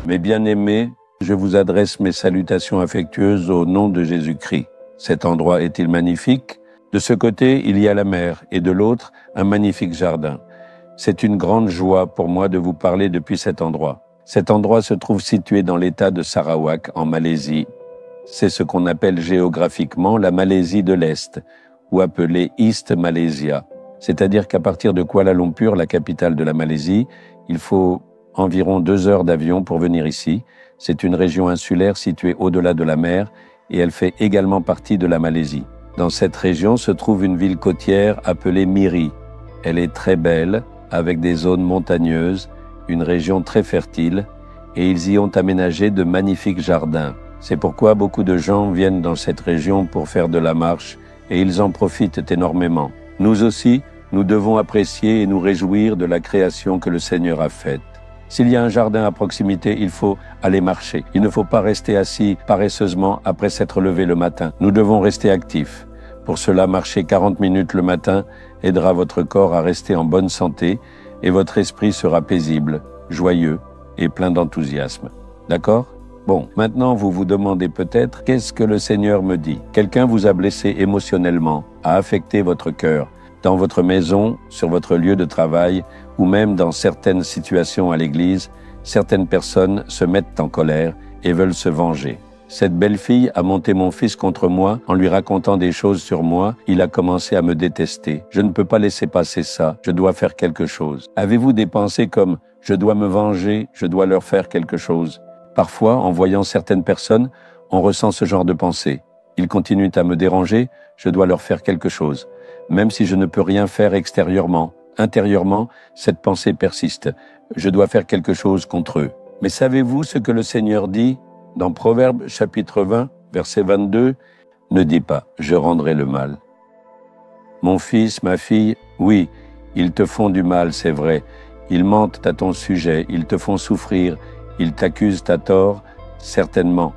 Mes bien-aimés, je vous adresse mes salutations affectueuses au nom de Jésus-Christ. Cet endroit est-il magnifique? De ce côté, il y a la mer et de l'autre, un magnifique jardin. C'est une grande joie pour moi de vous parler depuis cet endroit. Cet endroit se trouve situé dans l'État de Sarawak, en Malaisie. C'est ce qu'on appelle géographiquement la Malaisie de l'Est, ou appelée East Malaysia. C'est-à-dire qu'à partir de Kuala Lumpur, la capitale de la Malaisie, il faut environ 2 heures d'avion pour venir ici. C'est une région insulaire située au-delà de la mer et elle fait également partie de la Malaisie. Dans cette région se trouve une ville côtière appelée Miri. Elle est très belle, avec des zones montagneuses, une région très fertile, et ils y ont aménagé de magnifiques jardins. C'est pourquoi beaucoup de gens viennent dans cette région pour faire de la marche et ils en profitent énormément. Nous aussi, nous devons apprécier et nous réjouir de la création que le Seigneur a faite. S'il y a un jardin à proximité, il faut aller marcher. Il ne faut pas rester assis paresseusement après s'être levé le matin. Nous devons rester actifs. Pour cela, marcher 40 minutes le matin aidera votre corps à rester en bonne santé et votre esprit sera paisible, joyeux et plein d'enthousiasme. D'accord? Bon, maintenant vous vous demandez peut-être, qu'est-ce que le Seigneur me dit? Quelqu'un vous a blessé émotionnellement, a affecté votre cœur, dans votre maison, sur votre lieu de travail, ou même dans certaines situations à l'église, certaines personnes se mettent en colère et veulent se venger. Cette belle-fille a monté mon fils contre moi en lui racontant des choses sur moi. Il a commencé à me détester. Je ne peux pas laisser passer ça. Je dois faire quelque chose. Avez-vous des pensées comme « je dois me venger, je dois leur faire quelque chose ». Parfois, en voyant certaines personnes, on ressent ce genre de pensée. Ils continuent à me déranger, je dois leur faire quelque chose. Même si je ne peux rien faire extérieurement, intérieurement, cette pensée persiste. Je dois faire quelque chose contre eux. Mais savez-vous ce que le Seigneur dit dans Proverbes chapitre 20, verset 22? Ne dis pas, je rendrai le mal. Mon fils, ma fille, oui, ils te font du mal, c'est vrai. Ils mentent à ton sujet, ils te font souffrir, ils t'accusent à tort, certainement.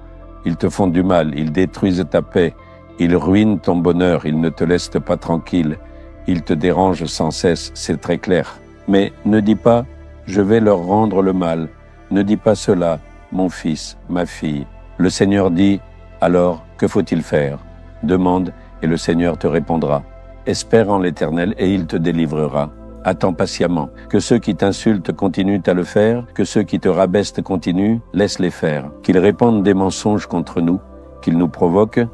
Ils te font du mal, ils détruisent ta paix, ils ruinent ton bonheur, ils ne te laissent pas tranquille. Ils te dérangent sans cesse, c'est très clair. Mais ne dis pas, je vais leur rendre le mal. Ne dis pas cela, mon fils, ma fille. Le Seigneur dit, alors, que faut-il faire? Demande, et le Seigneur te répondra. Espère en l'Éternel, et il te délivrera. Attends patiemment. Que ceux qui t'insultent continuent à le faire, que ceux qui te rabaissent continuent, laisse-les faire. Qu'ils répandent des mensonges contre nous, qu'ils nous provoquent,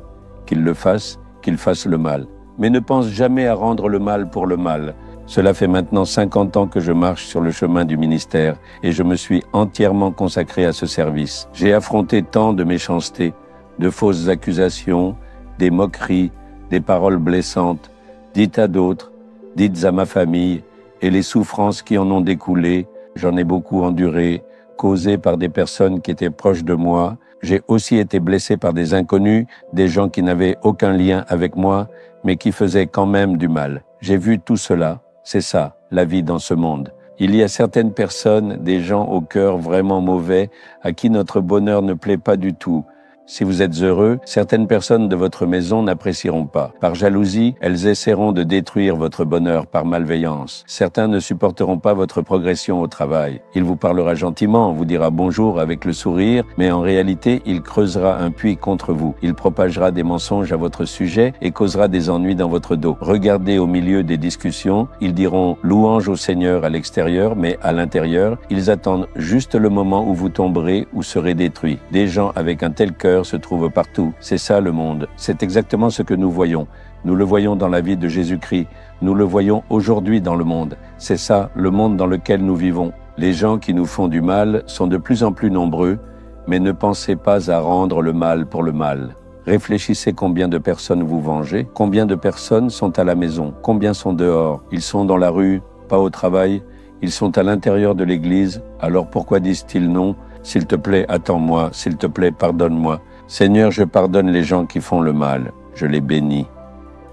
qu'ils le fassent, qu'ils fassent le mal. Mais ne pense jamais à rendre le mal pour le mal. Cela fait maintenant 50 ans que je marche sur le chemin du ministère et je me suis entièrement consacré à ce service. J'ai affronté tant de méchanceté, de fausses accusations, des moqueries, des paroles blessantes, dites à d'autres, dites à ma famille, et les souffrances qui en ont découlé. J'en ai beaucoup enduré, causées par des personnes qui étaient proches de moi. J'ai aussi été blessé par des inconnus, des gens qui n'avaient aucun lien avec moi, mais qui faisaient quand même du mal. J'ai vu tout cela. C'est ça, la vie dans ce monde. Il y a certaines personnes, des gens au cœur vraiment mauvais, à qui notre bonheur ne plaît pas du tout. Si vous êtes heureux, certaines personnes de votre maison n'apprécieront pas. Par jalousie, elles essaieront de détruire votre bonheur par malveillance. Certains ne supporteront pas votre progression au travail. Il vous parlera gentiment, vous dira bonjour avec le sourire, mais en réalité, il creusera un puits contre vous. Il propagera des mensonges à votre sujet et causera des ennuis dans votre dos. Regardez au milieu des discussions, ils diront louange au Seigneur à l'extérieur, mais à l'intérieur, ils attendent juste le moment où vous tomberez ou serez détruits. Des gens avec un tel cœur se trouve partout. C'est ça le monde. C'est exactement ce que nous voyons. Nous le voyons dans la vie de Jésus-Christ. Nous le voyons aujourd'hui dans le monde. C'est ça, le monde dans lequel nous vivons. Les gens qui nous font du mal sont de plus en plus nombreux, mais ne pensez pas à rendre le mal pour le mal. Réfléchissez combien de personnes vous vengez, combien de personnes sont à la maison, combien sont dehors. Ils sont dans la rue, pas au travail, ils sont à l'intérieur de l'église. Alors pourquoi disent-ils non? S'il te plaît, attends-moi, s'il te plaît, pardonne-moi. Seigneur, je pardonne les gens qui font le mal. Je les bénis.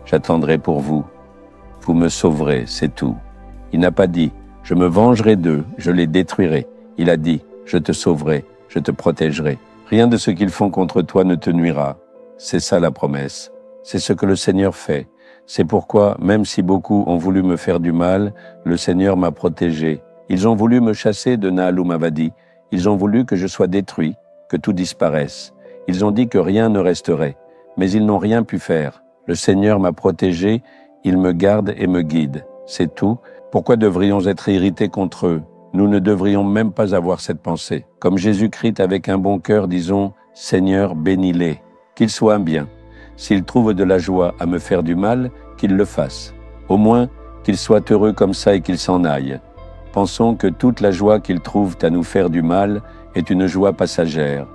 J'attendrai pour vous. Vous me sauverez, c'est tout. Il n'a pas dit, je me vengerai d'eux, je les détruirai. Il a dit, je te sauverai, je te protégerai. Rien de ce qu'ils font contre toi ne te nuira. C'est ça la promesse. C'est ce que le Seigneur fait. C'est pourquoi, même si beaucoup ont voulu me faire du mal, le Seigneur m'a protégé. Ils ont voulu me chasser de Nahaloum-Avadi. Ils ont voulu que je sois détruit, que tout disparaisse. Ils ont dit que rien ne resterait, mais ils n'ont rien pu faire. Le Seigneur m'a protégé, il me garde et me guide. C'est tout. Pourquoi devrions être irrités contre eux? Nous ne devrions même pas avoir cette pensée. Comme Jésus-Christ, avec un bon cœur, disons « Seigneur, bénis-les ». Qu'ils soient bien. S'ils trouvent de la joie à me faire du mal, qu'ils le fassent. Au moins, qu'ils soient heureux comme ça et qu'ils s'en aillent. Pensons que toute la joie qu'ils trouvent à nous faire du mal est une joie passagère.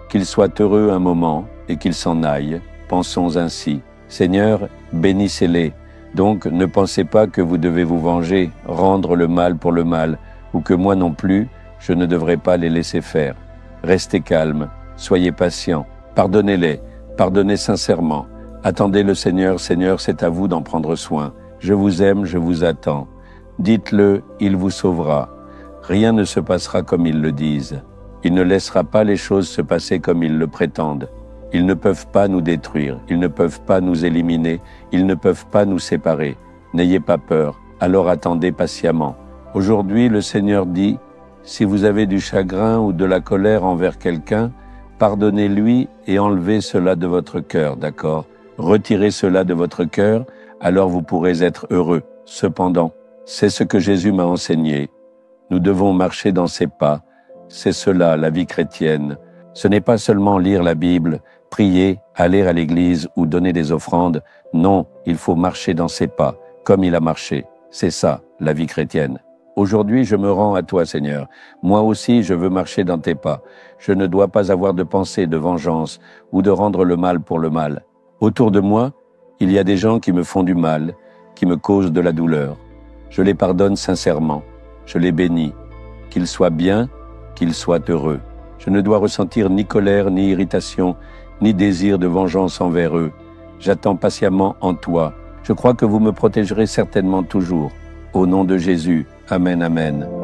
Qu'ils soient heureux un moment et qu'ils s'en aillent. Pensons ainsi. Seigneur, bénissez-les. Donc, ne pensez pas que vous devez vous venger, rendre le mal pour le mal, ou que moi non plus, je ne devrais pas les laisser faire. Restez calmes, soyez patients, pardonnez-les, pardonnez sincèrement. Attendez le Seigneur, Seigneur, c'est à vous d'en prendre soin. Je vous aime, je vous attends. Dites-le, il vous sauvera. Rien ne se passera comme ils le disent. Il ne laissera pas les choses se passer comme ils le prétendent. Ils ne peuvent pas nous détruire, ils ne peuvent pas nous éliminer, ils ne peuvent pas nous séparer. N'ayez pas peur, alors attendez patiemment. Aujourd'hui, le Seigneur dit, si vous avez du chagrin ou de la colère envers quelqu'un, pardonnez-lui et enlevez cela de votre cœur, d'accord? Retirez cela de votre cœur, alors vous pourrez être heureux. Cependant, c'est ce que Jésus m'a enseigné. Nous devons marcher dans ses pas. C'est cela, la vie chrétienne. Ce n'est pas seulement lire la Bible, prier, aller à l'église ou donner des offrandes. Non, il faut marcher dans ses pas, comme il a marché. C'est ça, la vie chrétienne. Aujourd'hui, je me rends à toi, Seigneur. Moi aussi, je veux marcher dans tes pas. Je ne dois pas avoir de pensée de vengeance ou de rendre le mal pour le mal. Autour de moi, il y a des gens qui me font du mal, qui me causent de la douleur. Je les pardonne sincèrement. Je les bénis. Qu'ils soient bien, qu'ils soient heureux. Je ne dois ressentir ni colère, ni irritation, ni désir de vengeance envers eux. J'attends patiemment en toi. Je crois que vous me protégerez certainement toujours. Au nom de Jésus. Amen, amen.